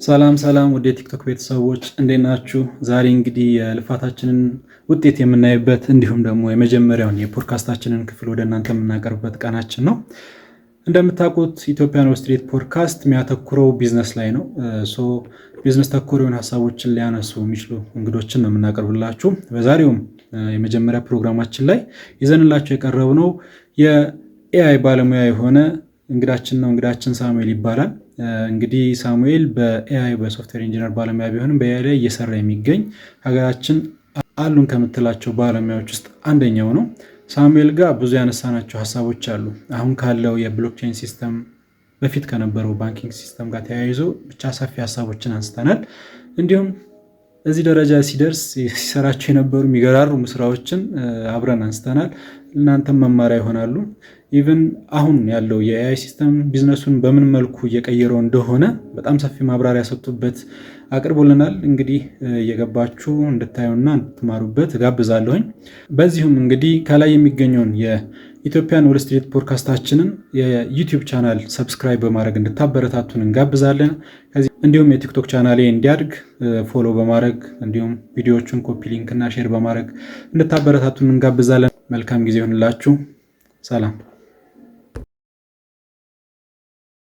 ሰላም ሰላም ወደ ቲክቶክ ቤተሰቦች እንዴት ናችሁ? ዛሬ እንግዲህ የልፋታችንን ውጤት የምናይበት እንዲሁም ደግሞ የመጀመሪያውን የፖድካስታችንን ክፍል ወደ እናንተ የምናቀርብበት ቀናችን ነው። እንደምታውቁት ኢትዮጵያን ዎል ስትሪት ፖድካስት የሚያተኩረው ቢዝነስ ላይ ነው። ቢዝነስ ተኮር የሆኑ ሀሳቦችን ሊያነሱ የሚችሉ እንግዶችን ነው የምናቀርብላችሁ። በዛሬውም የመጀመሪያ ፕሮግራማችን ላይ ይዘንላችሁ የቀረብነው የኤአይ ባለሙያ የሆነ እንግዳችን ነው። እንግዳችን ሳሙኤል ይባላል። እንግዲህ ሳሙኤል በኤአይ በሶፍትዌር ኢንጂነር ባለሙያ ቢሆንም በኤአይ ላይ እየሰራ የሚገኝ ሀገራችን አሉን ከምትላቸው ባለሙያዎች ውስጥ አንደኛው ነው። ሳሙኤል ጋር ብዙ ያነሳናቸው ሀሳቦች አሉ። አሁን ካለው የብሎክቼን ሲስተም በፊት ከነበረው ባንኪንግ ሲስተም ጋር ተያይዞ ብቻ ሰፊ ሀሳቦችን አንስተናል። እንዲሁም እዚህ ደረጃ ሲደርስ ሲሰራቸው የነበሩ የሚገራርሙ ስራዎችን አብረን አንስተናል። እናንተም መማሪያ ይሆናሉ። ኢቭን አሁን ያለው የኤአይ ሲስተም ቢዝነሱን በምን መልኩ እየቀየረው እንደሆነ በጣም ሰፊ ማብራሪያ ሰጡበት አቅርቦልናል። እንግዲህ እየገባችሁ እንድታዩና እንድትማሩበት ጋብዛለሁኝ። በዚሁም እንግዲህ ከላይ የሚገኘውን የኢትዮጵያን ዎል ስትሪት ፖድካስታችንን የዩቲዩብ ቻናል ሰብስክራይብ በማድረግ እንድታበረታቱን እንጋብዛለን። እንዲሁም የቲክቶክ ቻናሌ እንዲያድግ ፎሎ በማድረግ እንዲሁም ቪዲዮዎቹን ኮፒ ሊንክ እና ሼር በማድረግ እንድታበረታቱን እንጋብዛለን። መልካም ጊዜ ይሁንላችሁ። ሰላም።